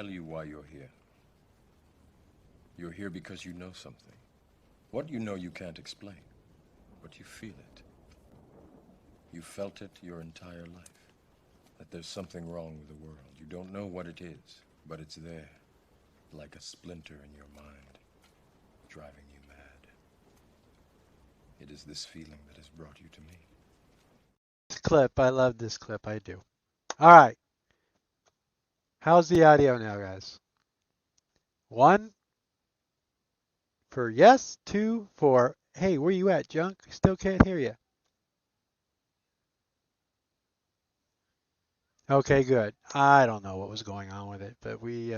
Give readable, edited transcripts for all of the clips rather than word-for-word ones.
tell you why you're here. You're here because you know something. What you know you can't explain, but you feel it. You felt it your entire life, that there's something wrong with the world. You don't know what it is, but it's there, like a splinter in your mind, driving you mad. It is this feeling that has brought you to me. This clip, I love this clip, I do. All right, how's the audio now, guys? 1 for yes, 2 for hey, where you at, Junk? Still can't hear you. Okay, good. I don't know what was going on with it, but we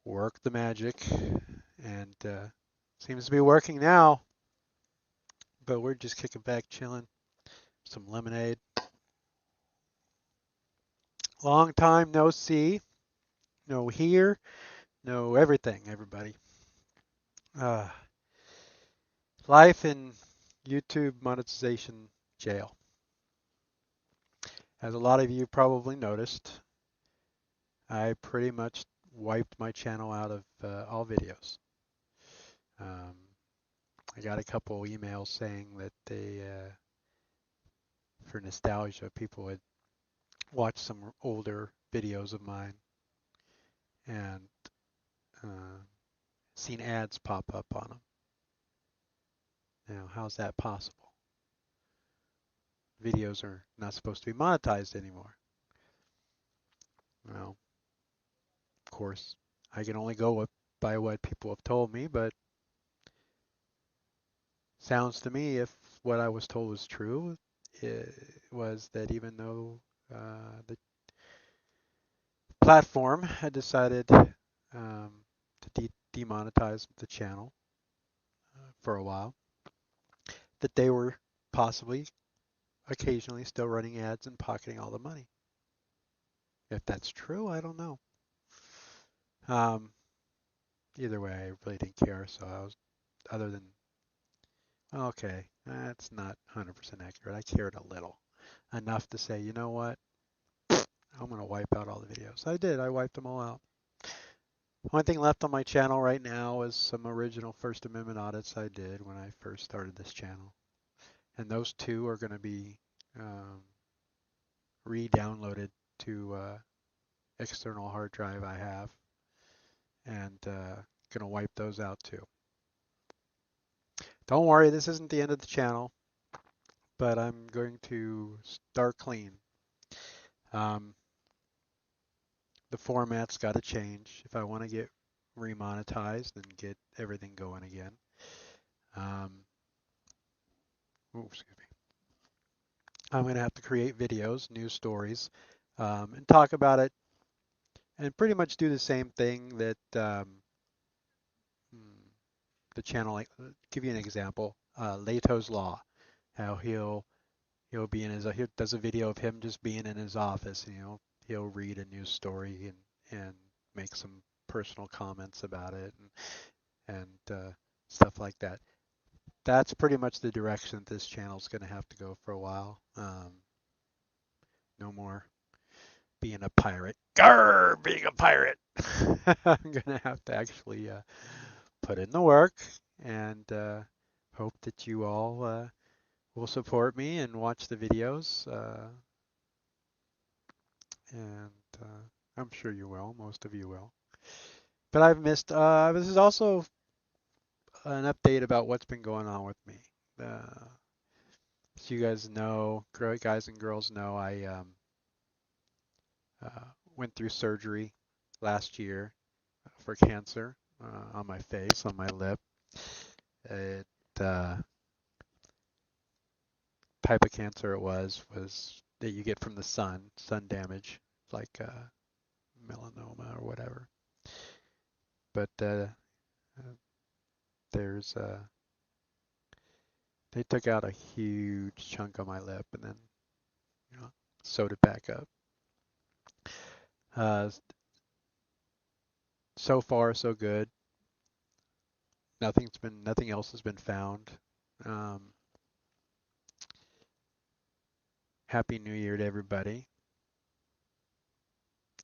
worked the magic, and seems to be working now. But we're just kicking back, chilling, some lemonade. Long time no see, no hear, no everything, everybody. Uh, Life in YouTube monetization jail. As a lot of you probably noticed, I pretty much wiped my channel out of all videos. Um, I got a couple emails saying that for nostalgia, people had watched some older videos of mine and uh, seen ads pop up on them. Now, how's that possible? Videos are not supposed to be monetized anymore. Well, of course, I can only go by what people have told me, but sounds to me if what I was told was true, it was that even though the platform had decided to demonetize the channel for a while, that they were possibly occasionally still running ads and pocketing all the money. If that's true, I don't know. Um, Either way, I really didn't care. So I was, other than, okay, that's not 100% accurate. I cared a little, enough to say, you know what, I'm going to wipe out all the videos. I did. I wiped them all out. Only thing left on my channel right now is some original First Amendment audits I did when I first started this channel. And those two are going to be um, re-downloaded to external hard drive I have, and going to wipe those out too. Don't worry, this isn't the end of the channel, but I'm going to start clean. Um, the format's got to change if I want to get remonetized and get everything going again. Excuse me. I'm going to have to create videos, news stories, and talk about it, and pretty much do the same thing that the channel. Like, give you an example. Leto's Law, how he'll be in his he does a video of him just being in his office. And, he'll read a news story and make some personal comments about it and stuff like that. That's pretty much the direction that this channel is going to have to go for a while. No more being a pirate. Grr, being a pirate. I'm gonna have to actually put in the work and hope that you all will support me and watch the videos. And I'm sure you will. Most of you will. But I've missed. This is also an update about what's been going on with me. As you guys know, guys and girls know, I went through surgery last year for cancer on my face, on my lip. It type of cancer it was that you get from the sun damage, like melanoma or whatever. But there's they took out a huge chunk of my lip and then sewed it back up. Uh, so far, so good. Nothing else has been found. Happy New Year to everybody.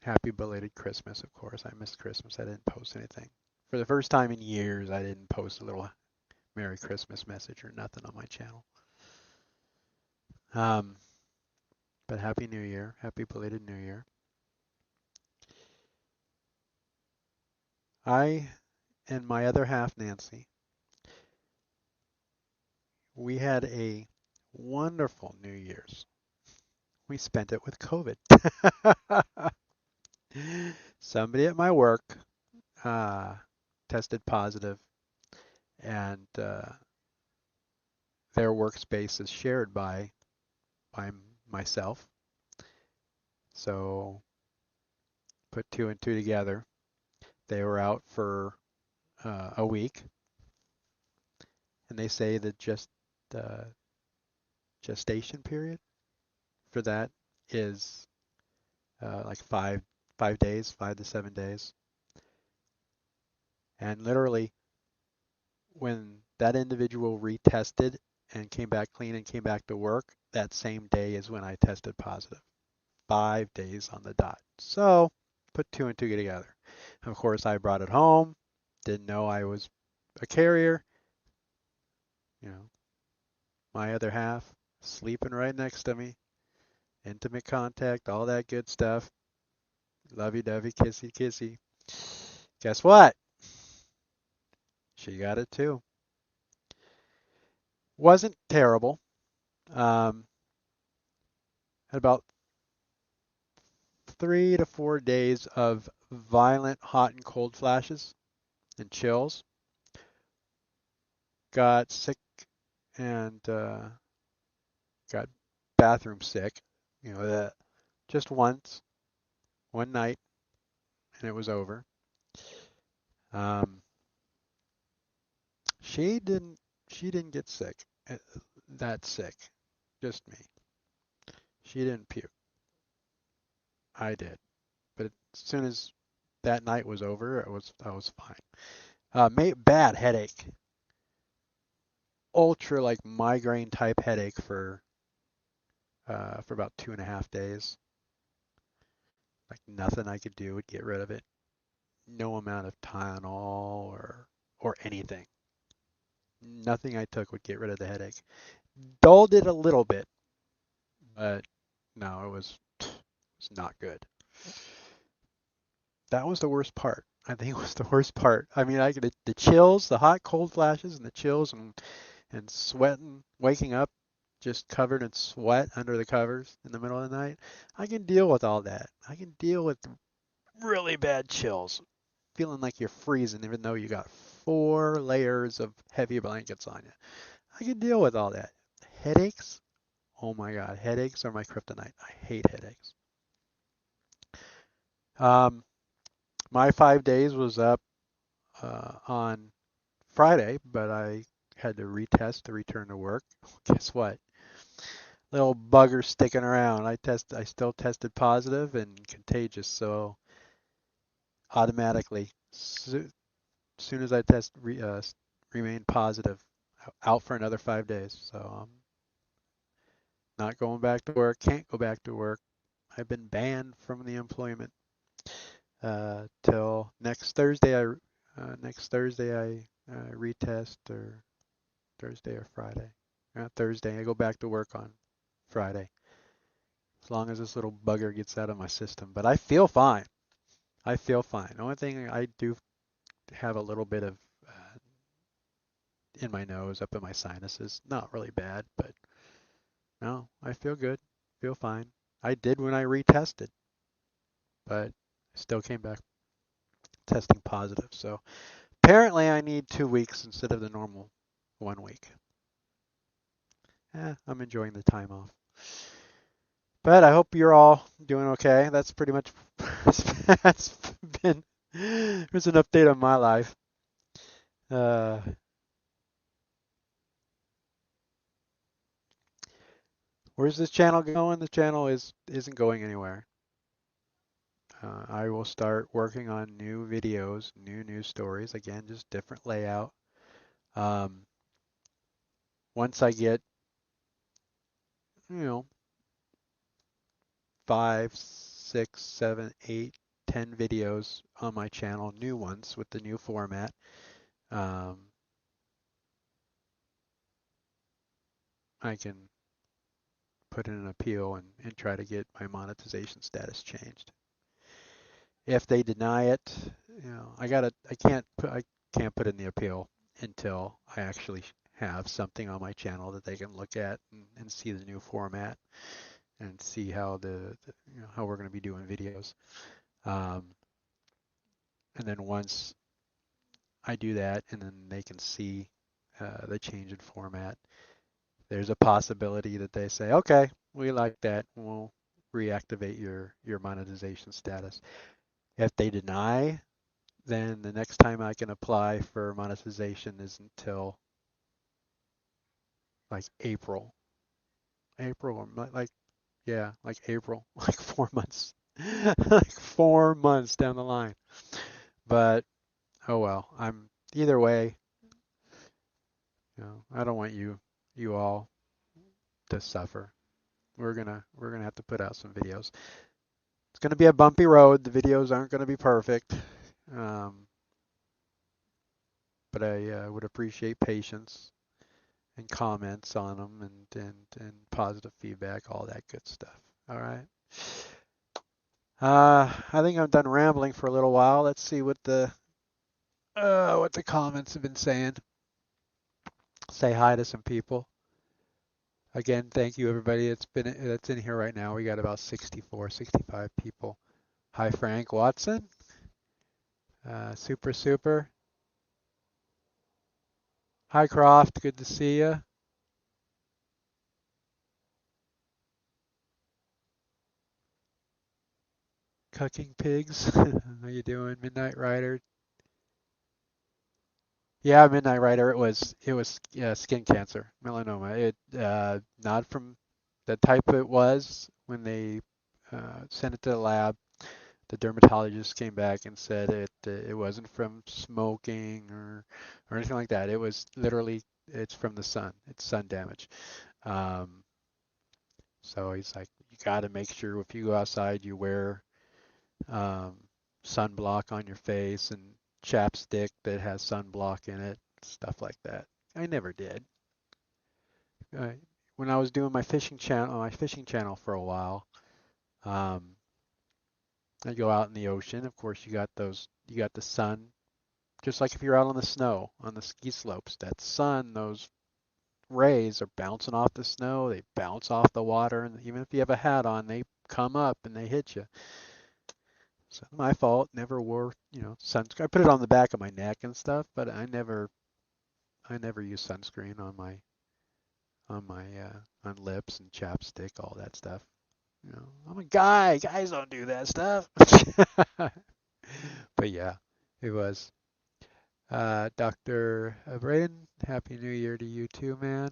Happy belated Christmas, of course. I missed Christmas. I didn't post anything. For the first time in years, I didn't post a little Merry Christmas message or nothing on my channel. Um, but Happy New Year. Happy belated New Year. I and my other half, Nancy, we had a wonderful New Year's. We spent it with COVID. Somebody at my work uh, tested positive, and their workspace is shared by myself. So put two and two together. They were out for a week, and they say that just the gestation period for that is like 5 days, 5 to 7 days. And literally, when that individual retested and came back clean and came back to work, that same day is when I tested positive. 5 days on the dot. So put two and two together. Of course, I brought it home. Didn't know I was a carrier. You know, my other half sleeping right next to me. Intimate contact, all that good stuff. Lovey-dovey, kissy, kissy. Guess what? She got it too. Wasn't terrible. Had about 3 to 4 days of violent hot and cold flashes and chills. Got sick and got bathroom sick. You know that just once, one night, and it was over. Um, she didn't. She didn't get sick. That sick. Just me. She didn't puke. I did. But as soon as that night was over, I was fine. Bad headache. Ultra like migraine type headache for about 2.5 days. Like nothing I could do would get rid of it. No amount of Tylenol or anything. Nothing I took would get rid of the headache. Dulled it a little bit, but no, it was not good. That was the worst part. I think it was the worst part. I mean, I could the chills, the hot cold flashes, and the chills, and sweating, waking up just covered in sweat under the covers in the middle of the night. I can deal with all that. I can deal with really bad chills, feeling like you're freezing even though you got 4 layers of heavy blankets on you. I can deal with all that. Headaches? Oh my God, headaches are my kryptonite. I hate headaches. Um, my 5 days was up on Friday, but I had to retest to return to work. Guess what? Little bugger sticking around. I still tested positive and contagious, so automatically, soon as I remained positive, out for another 5 days. So I'm not going back to work. Can't go back to work. I've been banned from the employment till next Thursday. I retest, or Thursday or Friday. Thursday. I go back to work on Friday. As long as this little bugger gets out of my system. But I feel fine. I feel fine. The only thing I do have a little bit of in my nose, up in my sinuses. Not really bad, but no, I feel good. Feel fine. I did when I retested, but I still came back testing positive. So apparently I need 2 weeks instead of the normal 1 week. I'm enjoying the time off. But I hope you're all doing okay. That's pretty much that's been there's an update on my life. Uh, where's this channel going? The channel isn't going anywhere. I will start working on new videos, new news stories. Again, just different layout. Um, once I get, you know, 5, 6, 7, 8 10 videos on my channel, new ones with the new format. I can put in an appeal and try to get my monetization status changed. If they deny it, I can't put in the appeal until I actually have something on my channel that they can look at and see the new format and see how how we're going to be doing videos. And then once I do that, and then they can see the change in format, there's a possibility that they say, okay, we like that, we'll reactivate your monetization status. If they deny, then the next time I can apply for monetization is until like April. April, like April, like 4 months, like 4 months down the line. But oh well, either way, I don't want you all to suffer. We're gonna have to put out some videos. It's gonna be a bumpy road. The videos aren't gonna be perfect, but I would appreciate patience and comments on them and positive feedback, all that good stuff. All right. I think I'm done rambling for a little while. Let's see what the comments have been saying. Say hi to some people. Again, thank you everybody that's in here right now. We got about 64, 65 people. Hi Frank Watson. Super. Hi Croft, good to see you. Cooking pigs. How you doing, Midnight Rider? Yeah, Midnight Rider. It was skin cancer, melanoma. It not from the type it was when they sent it to the lab. The dermatologist came back and said it wasn't from smoking or anything like that. It was literally it's from the sun. It's sun damage. Um, so he's like, you got to make sure if you go outside, you wear um, sunblock on your face and chapstick that has sunblock in it, stuff like that. I never did. Uh, when I was doing my fishing channel for a while, um, I go out in the ocean. Of course, you got the sun, just like if you're out on the snow, on the ski slopes. That sun, those rays are bouncing off the snow. They bounce off the water, and even if you have a hat on, they come up and they hit you. So my fault. Never wore, sunscreen. I put it on the back of my neck and stuff, but I never use sunscreen on lips and chapstick, all that stuff. I'm a guy. Guys don't do that stuff. But yeah, it was. Dr. Braden, Happy New Year to you too, man.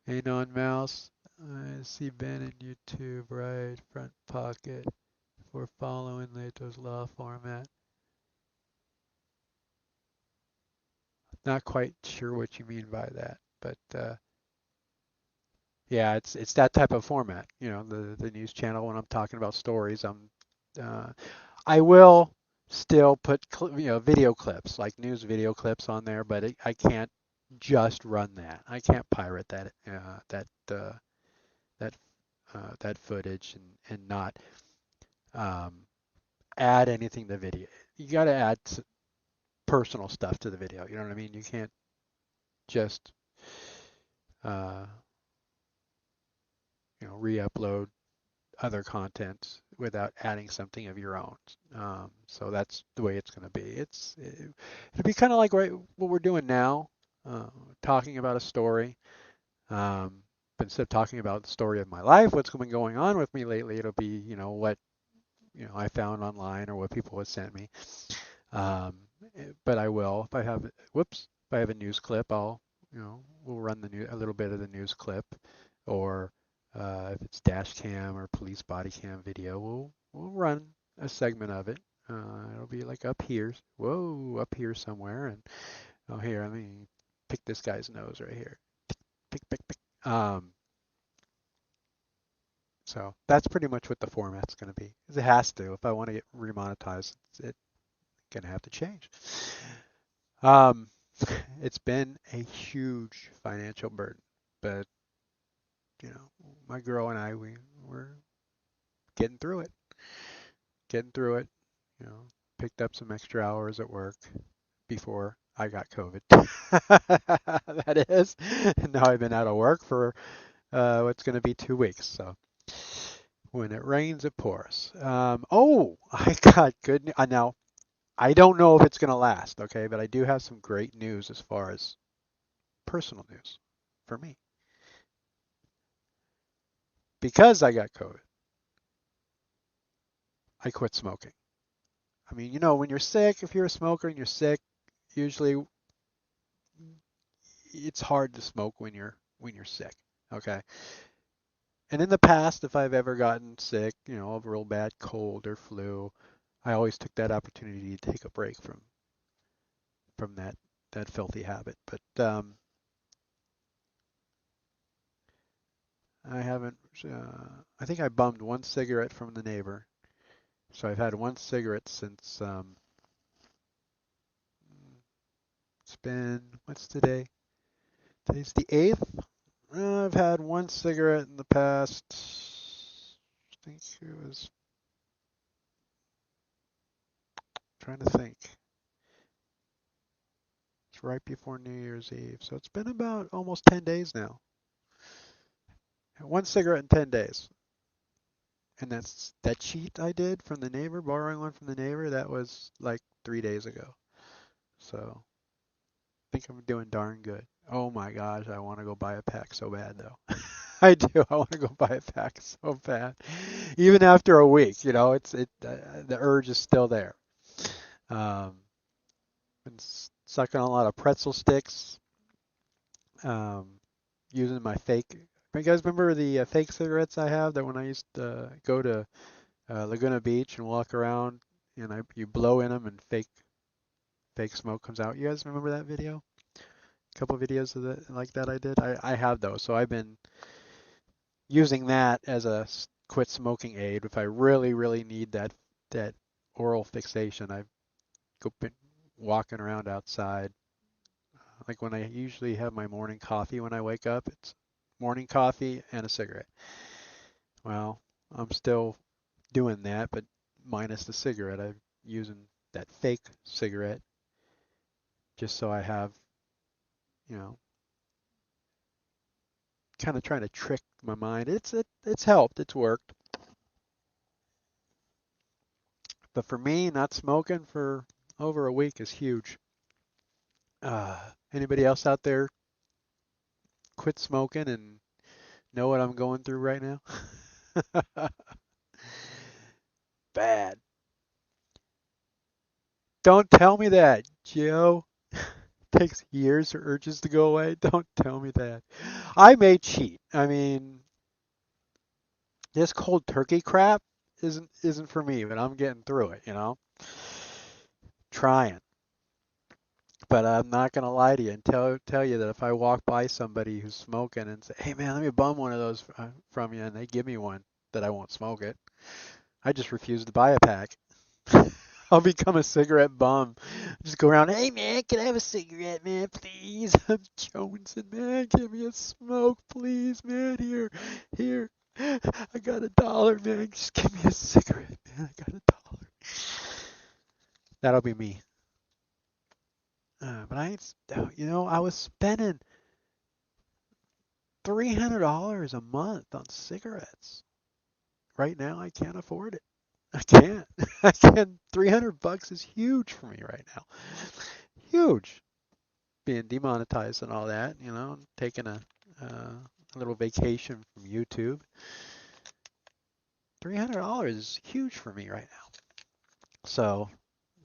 Anon Mouse, I see Ben in YouTube, right? Front pocket for following Leto's law format. Not quite sure what you mean by that, but yeah, it's that type of format. The news channel when I'm talking about stories, I will still put video clips like news video clips on there, but I can't just run that. I can't pirate that footage and not um, add anything to the video. You got to add personal stuff to the video. You know what I mean? You can't just uh, re-upload other content without adding something of your own. So that's the way it's going to be. It'll be kind of like what we're doing now, talking about a story. But instead of talking about the story of my life, what's been going on with me lately, it'll be what I found online or what people have sent me. But I will if I have a news clip, we'll run a little bit of the news clip, or if it's dash cam or police body cam video, we'll run a segment of it. It'll be like up here, up here somewhere, and here, let me pick this guy's nose right here. Pick. So that's pretty much what the format's going to be. It has to. If I want to get remonetized, it's going to have to change. Um, it's been a huge financial burden, but my girl and I, we're getting through it. Getting through it. You know, picked up some extra hours at work before I got COVID. That is. And now I've been out of work for what's going to be 2 weeks. So when it rains, it pours. I got good news. Now, I don't know if it's going to last, okay, but I do have some great news as far as personal news for me. Because I got COVID, I quit smoking. I mean, when you're sick, if you're a smoker and you're sick, usually it's hard to smoke when you're sick, okay? And in the past, if I've ever gotten sick, of a real bad cold or flu, I always took that opportunity to take a break from that filthy habit. But I haven't. I think I bummed one cigarette from the neighbor, so I've had one cigarette since. It's been, what's today? Today's the 8th. I've had one cigarette in the past. I think it was. Trying to think. It's right before New Year's Eve, so it's been about almost 10 days now. One cigarette in 10 days. And that cheat I did from the neighbor, borrowing one from the neighbor, that was like 3 days ago. So I think I'm doing darn good. Oh my gosh, I want to go buy a pack so bad though. I do. I want to go buy a pack so bad. Even after a week, the urge is still there. Um, been sucking on a lot of pretzel sticks. Um, using my fake. You guys remember the fake cigarettes I have that when I used to go to Laguna Beach and walk around and you blow in them and fake smoke comes out. You guys remember that video? A couple of videos of that like that I did. I have those, so I've been using that as a quit smoking aid. If I really really need that oral fixation, I go walking around outside. Like when I usually have my morning coffee when I wake up, it's morning coffee and a cigarette. Well, I'm still doing that, but minus the cigarette. I'm using that fake cigarette just so I have, you know, kind of trying to trick my mind. It's helped. It's worked. But for me, not smoking for over a week is huge. Uh, Anybody else out there quit smoking and know what I'm going through right now? Bad. Don't tell me that, Joe. Takes years for urges to go away. Don't tell me that. I may cheat. I mean, this cold turkey crap isn't for me, but I'm getting through it. Trying. But I'm not gonna lie to you and tell you that if I walk by somebody who's smoking and say, "Hey man, let me bum one of those from you," and they give me one, that I won't smoke it. I just refuse to buy a pack. I'll become a cigarette bum. Just go around, "Hey man, can I have a cigarette, man, please? I'm jonesing, man. Give me a smoke, please, man. Here. I got $1, man. Just give me a cigarette, man. I got $1." That'll be me. But I was spending $300 a month on cigarettes. Right now, I can't afford it. I can't. I can't. $300 is huge for me right now. Huge. Being demonetized and all that, taking a little vacation from YouTube. $300 is huge for me right now. So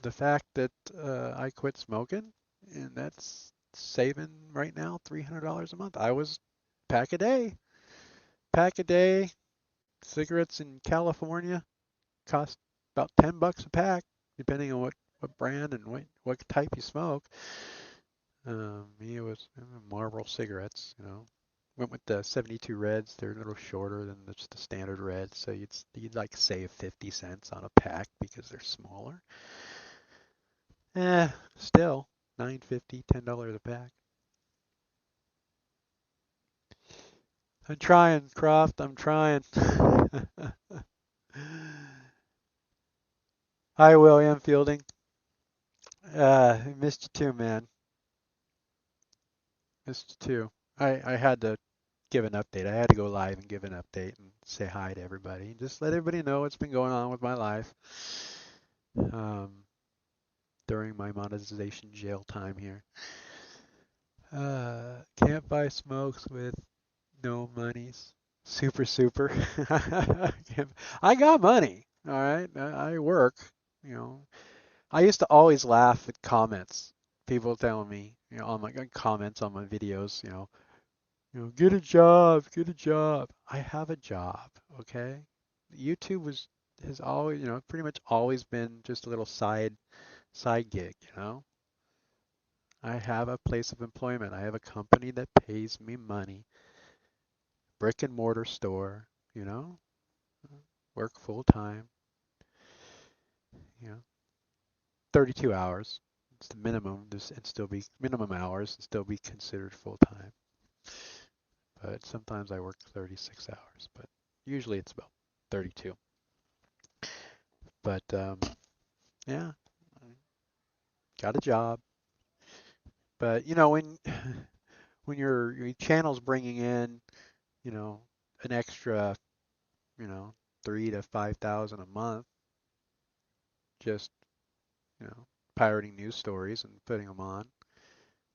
the fact that I quit smoking, and that's saving right now $300 a month. I was pack a day. Cigarettes in California cost about $10 a pack, depending on what brand and what type you smoke. Me, it was Marlboro cigarettes, Went with the 72 reds. They're a little shorter than just the standard red, so you'd like save 50 cents on a pack because they're smaller. Still $9.50, $10 a pack. I'm trying, Croft. I'm trying. Hi, William Fielding. I missed you too, man. Missed you too. I had to give an update. I had to go live and give an update and say hi to everybody. Just let everybody know what's been going on with my life during my monetization jail time here. Can't buy smokes with no monies. Super, super. I got money. All right. I work. You know, I used to always laugh at comments. People telling me, on my comments on my videos, get a job, get a job. I have a job, okay? YouTube has always, pretty much always been just a little side gig. I have a place of employment. I have a company that pays me money, brick and mortar store, work full time, you know, 32 hours. It's the minimum, and still be minimum hours and still be considered full time. But sometimes I work 36 hours, but usually it's about 32. But yeah, got a job. But when your channel's bringing in, an extra, you know, 3 to 5 thousand a month, just pirating news stories and putting them on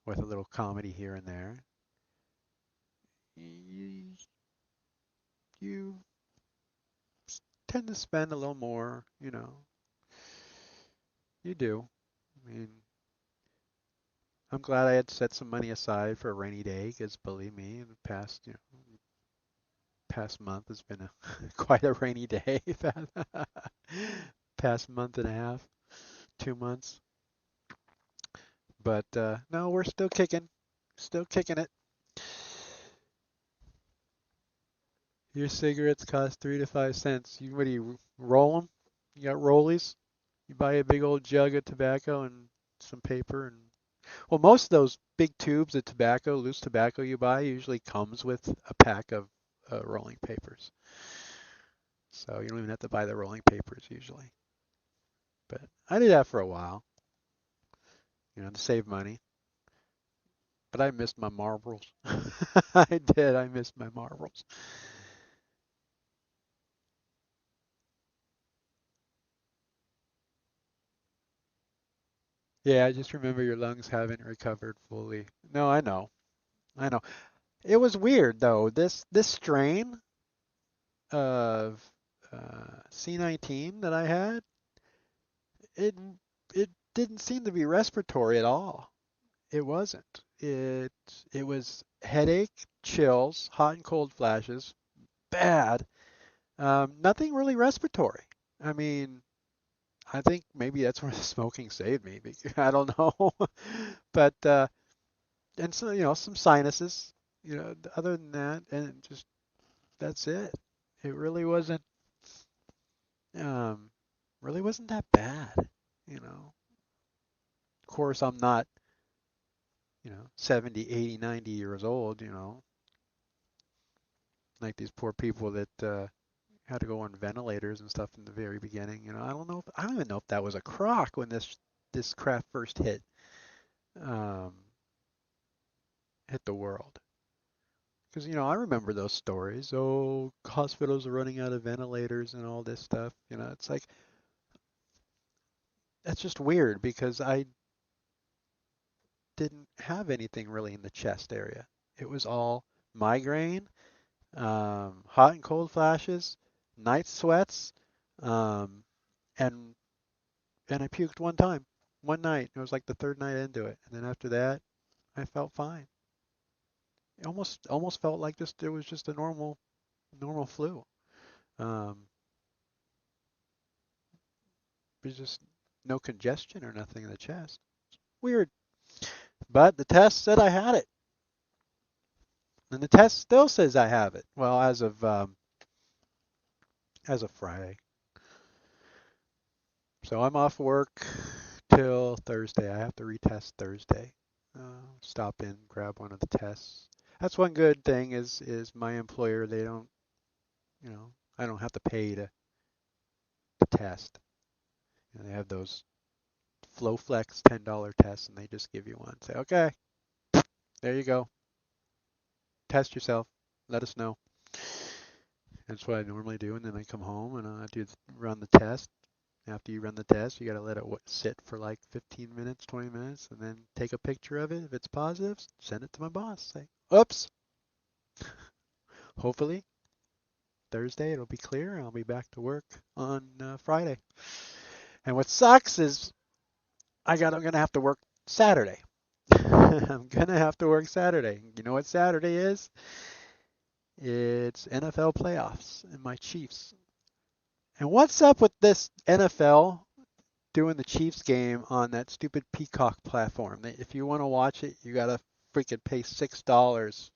with a little comedy here and there, you, you tend to spend a little more, you do. I mean, I'm glad I had set some money aside for a rainy day because believe me, the past month has been quite a rainy day. Past month and a half, 2 months. But no, we're still kicking it. Your cigarettes cost 3 to 5 cents. What do you roll them? You got rollies? You buy a big old jug of tobacco and some paper and well, most of those big tubes of tobacco, loose tobacco you buy usually comes with a pack of rolling papers. So you don't even have to buy the rolling papers usually. But I did that for a while, to save money. But I missed my marbles. I did. I missed my marbles. Yeah, I just remember your lungs haven't recovered fully. No, I know. I know. It was weird though. This strain of C19 that I had, it it didn't seem to be respiratory at all. It wasn't. It was headache, chills, hot and cold flashes, bad. Nothing really respiratory. I mean, I think maybe that's where the smoking saved me. I don't know, but and so some sinuses. Other than that, and just that's it. It um, really wasn't that bad. Of course, I'm not 70, 80, 90 years old. Like these poor people that had to go on ventilators and stuff in the very beginning. I don't even know if that was a crock when this crap first um, hit the world. Because I remember those stories. Oh, hospitals are running out of ventilators and all this stuff. It's like that's just weird because I didn't have anything really in the chest area. It was all migraine, hot and cold flashes, night sweats, um, and and I puked one time, one night. It was like the third night into it, and then after that, I felt fine. It almost felt like it was just a normal flu. Um, there's just no congestion or nothing in the chest. Weird, but the test said I had it. And the test still says I have it. Well, as of Friday. So I'm off work till Thursday. I have to retest Thursday. Stop in, grab one of the tests. That's one good thing is my employer, they don't, I don't have to pay to test. They have those FlowFlex $10 tests and they just give you one. Say, okay, there you go. Test yourself. Let us know. That's what I normally do. And then I come home and I run the test. After you run the test, you got to let it sit for like 15 minutes, 20 minutes, and then take a picture of it. If it's positive, send it to my boss. Say, oops. Hopefully, Thursday it'll be clear and I'll be back to work on Friday. And what sucks is I'm going to have to work Saturday. I'm going to have to work Saturday. You know what Saturday is? It's NFL playoffs and my Chiefs. And what's up with this NFL doing the Chiefs game on that stupid Peacock platform? If you want to watch it, you got to freaking pay $6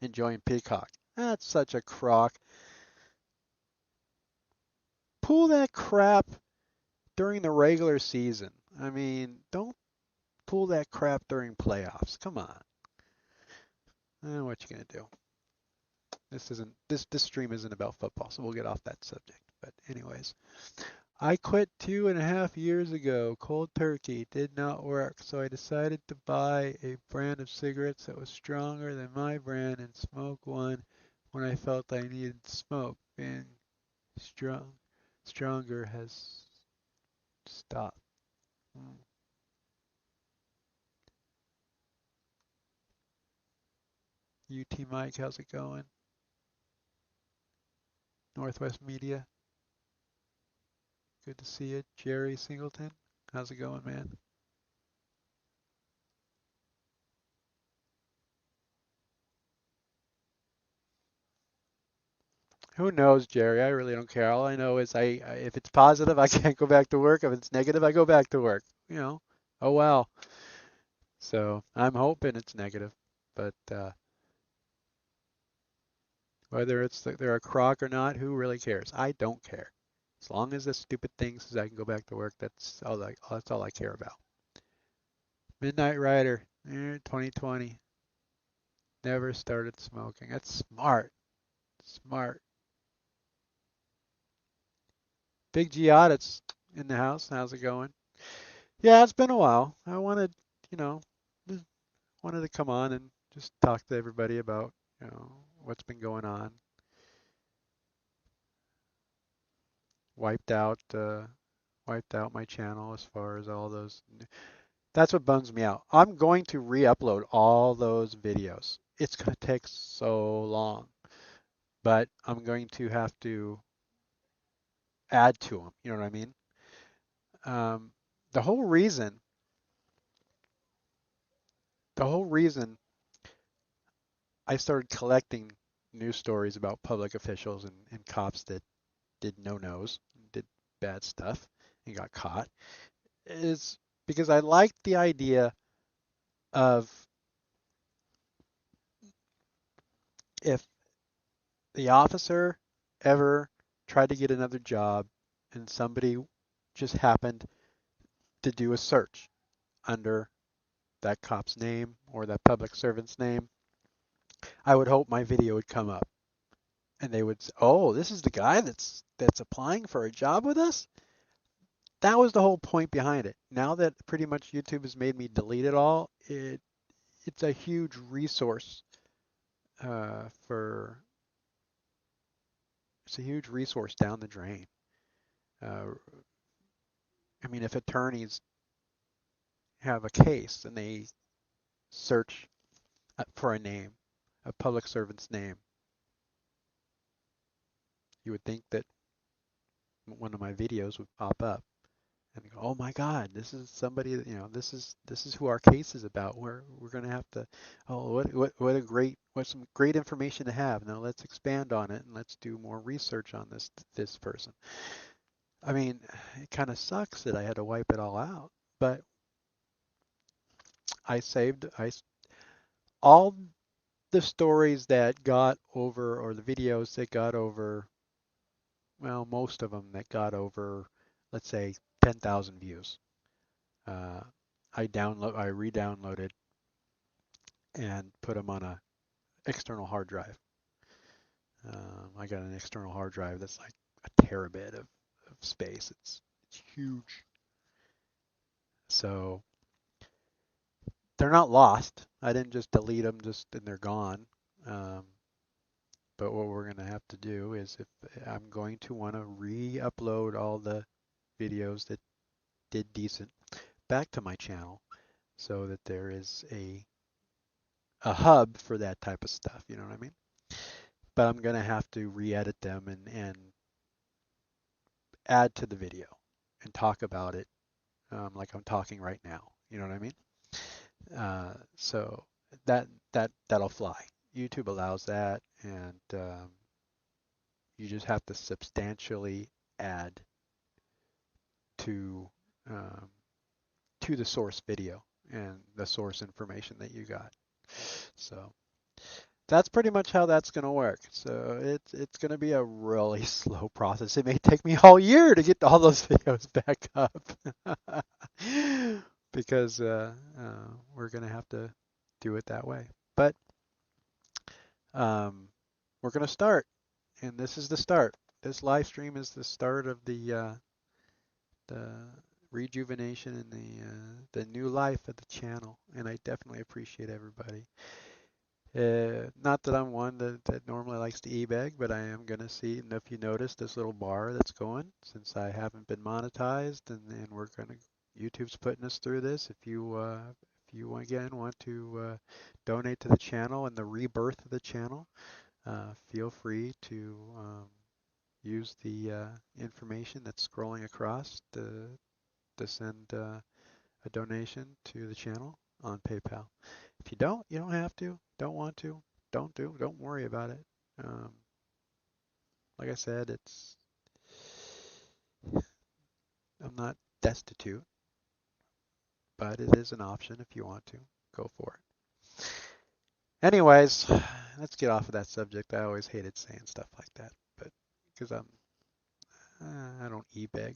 enjoying Peacock. That's such a crock. Pull that crap during the regular season. I mean, don't pull that crap during playoffs. Come on. What you gonna do? This stream isn't about football, so we'll get off that subject. But anyways, I quit 2.5 years ago. Cold turkey did not work, so I decided to buy a brand of cigarettes that was stronger than my brand and smoke one when I felt I needed smoke. Being stronger has stopped. UT Mike, how's it going? Northwest Media, good to see you. Jerry Singleton, how's it going, man? Who knows, Jerry? I really don't care. All I know is if it's positive, I can't go back to work. If it's negative, I go back to work. Oh well. So I'm hoping it's negative, but whether they're a crock or not, who really cares? I don't care. As long as this stupid thing says I can go back to work, that's all I care about. Midnight Rider, 2020. Never started smoking. That's smart. Smart. Big G Audits in the house. How's it going? Yeah, it's been a while. I you know, wanted to come on and just talk to everybody about, what's been going on. Wiped out, wiped out my channel as far as all those. That's what bums me out. I'm going to re-upload all those videos. It's going to take so long, but I'm going to have to add to them. You know what I mean? Um, the whole reason, the whole reason I started collecting news stories about public officials and cops that did no-nos, did bad stuff, and got caught, is because I liked the idea of if the officer ever tried to get another job and somebody just happened to do a search under that cop's name or that public servant's name, I would hope my video would come up and they would say, "Oh, this is the guy that's applying for a job with us?" That was the whole point behind it. Now that pretty much YouTube has made me delete it all, it's a huge resource for it's a huge resource down the drain. Uh, I mean, if attorneys have a case and they search for a name, a public servant's name, you would think that one of my videos would pop up and go, "Oh my God, this is somebody that, this is who our case is about. We're going to have to, oh, what some great information to have. Now let's expand on it and let's do more research on this person." I mean, it kind of sucks that I had to wipe it all out, but I saved all the stories that got over, or the videos that got over, well, most of them that got over, let's say 10,000 views. Uh, I re-downloaded and put them on a external hard drive. I got an external hard drive that's like a terabit of space. It's huge. So they're not lost. I didn't just delete them just and they're gone. Um, but what we're going to have to do is, if I'm going to want to re-upload all the videos that did decent back to my channel, so that there is a hub for that type of stuff. You know what I mean? But I'm going to have to re-edit them and add to the video and talk about it, like I'm talking right now. You know what I mean? So that'll fly. YouTube allows that, and you just have to substantially add to um, to the source video and the source information that you got. So that's pretty much how that's going to work. So it's going to be a really slow process. It may take me all year to get all those videos back up because we're going to have to do it that way. But we're going to start, and this is the start. This live stream is the start of the rejuvenation and the new life of the channel, and I definitely appreciate everybody. Not that I'm one that normally likes to e-beg, but I am going to see, and if you notice this little bar that's going, since I haven't been monetized, and we're going to, YouTube's putting us through this. If you again want to donate to the channel and the rebirth of the channel, feel free to use the information that's scrolling across to send a donation to the channel on PayPal. If you don't have to, don't want to, don't worry about it. Um, like I said, I'm not destitute, but it is an option if you want to. Go for it. Anyways, let's get off of that subject. I always hated saying stuff like that, but because I don't e-beg.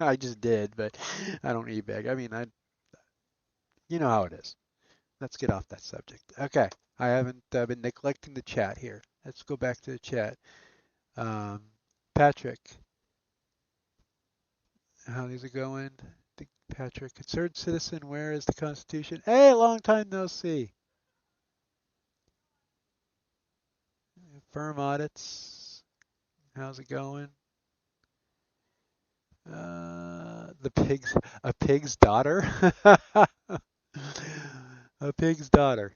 I just did, but I don't e-beg. I mean, you know how it is. Let's get off that subject. Okay, I haven't been neglecting the chat here. Let's go back to the chat. Um, Patrick, how's it going? Patrick, concerned citizen, where is the Constitution? Hey, long time no see. Firm audits, how's it going? The pigs, a pig's daughter? A pig's daughter.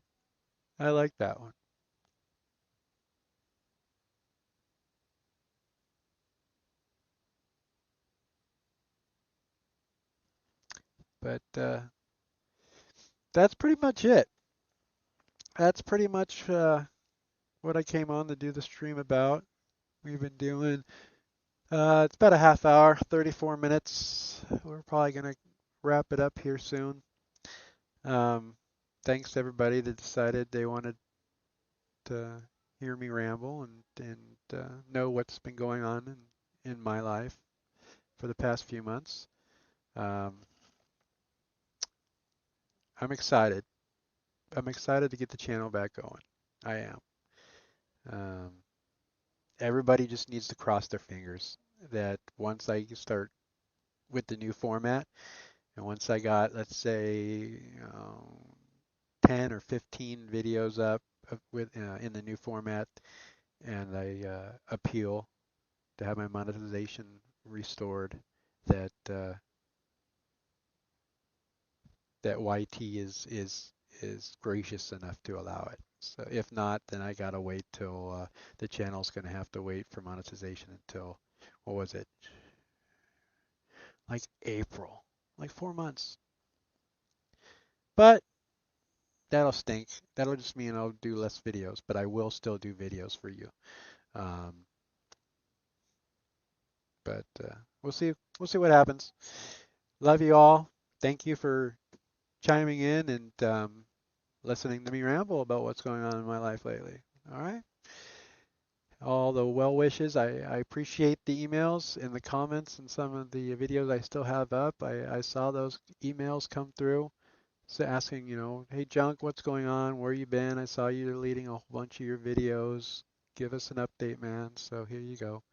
I like that one. But that's pretty much it. That's pretty much what I came on to do the stream about. We've been doing, it's about a half hour, 34 minutes. We're probably going to wrap it up here soon. Thanks to everybody that decided they wanted to hear me ramble and know what's been going on in my life for the past few months. Um, I'm excited. I'm excited to get the channel back going. I am. Um, Everybody just needs to cross their fingers that once I start with the new format, and once I got, let's say, 10 or 15 videos up with in the new format, and I appeal to have my monetization restored, that that YT is gracious enough to allow it. So if not, then I gotta wait till the channel's gonna have to wait for monetization until, what was it, like April, like 4 months. But that'll stink. That'll just mean I'll do less videos, but I will still do videos for you. Um, but we'll see. We'll see what happens. Love you all. Thank you for chiming in, and listening to me ramble about what's going on in my life lately. All right. All the well wishes. I appreciate the emails and the comments and some of the videos I still have up. I saw those emails come through. So asking, hey Junk, what's going on? Where you been? I saw you deleting a whole bunch of your videos. Give us an update, man. So here you go.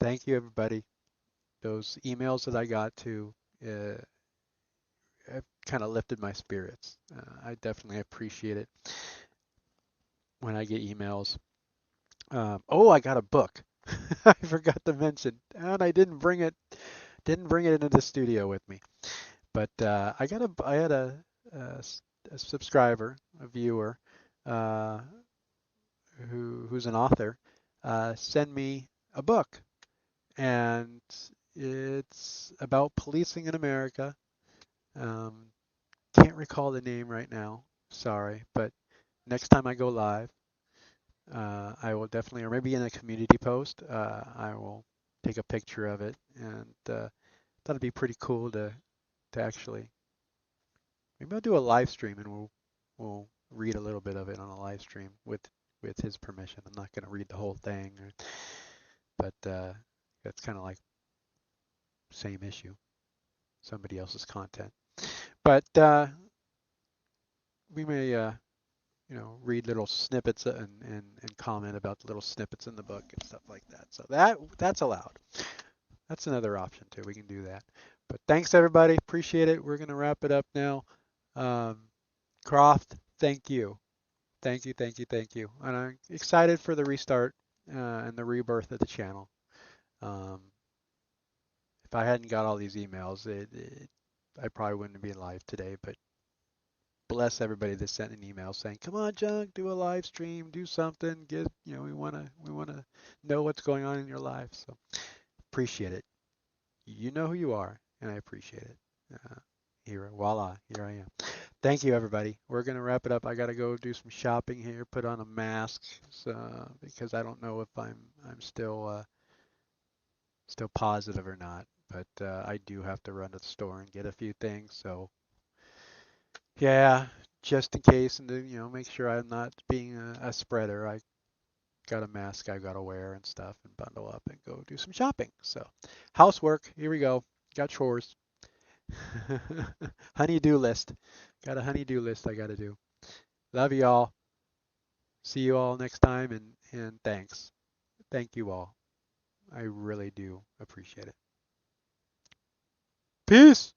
Thank you, everybody. Those emails that I got to kind of lifted my spirits. I definitely appreciate it when I get emails. Oh, I got a book. I forgot to mention, and I didn't bring it into the studio with me. But I had a subscriber, a viewer, uh, who's an author, send me a book, and it's about policing in America. Um, can't recall the name right now. Sorry, but next time I go live, I will definitely, or maybe in a community post, I will take a picture of it, and that'd be pretty cool to actually. Maybe I'll do a live stream and we'll read a little bit of it on a live stream with his permission. I'm not going to read the whole thing, but that's kind of like same issue, somebody else's content. But we may read little snippets and comment about the little snippets in the book and stuff like that. So that's allowed. That's another option too. We can do that. But thanks everybody. Appreciate it. We're going to wrap it up now. Um, Croft, thank you. Thank you, thank you, thank you. And I'm excited for the restart and the rebirth of the channel. Um, if I hadn't got all these emails, I probably wouldn't be live today. But bless everybody that sent an email saying, "Come on, Junk, do a live stream, do something. We wanna know what's going on in your life." So appreciate it. You know who you are, and I appreciate it. Voila, here I am. Thank you, everybody. We're gonna wrap it up. I gotta go do some shopping here, put on a mask, so, because I don't know if I'm still positive or not. But I do have to run to the store and get a few things. So yeah, just in case, and to, make sure I'm not being a spreader. I got a mask I gotta wear and stuff, and bundle up and go do some shopping. So housework. Here we go. Got chores. Honey-do list. Got a honey-do list I gotta do. Love you all. See you all next time, and thanks. Thank you all. I really do appreciate it. Peace.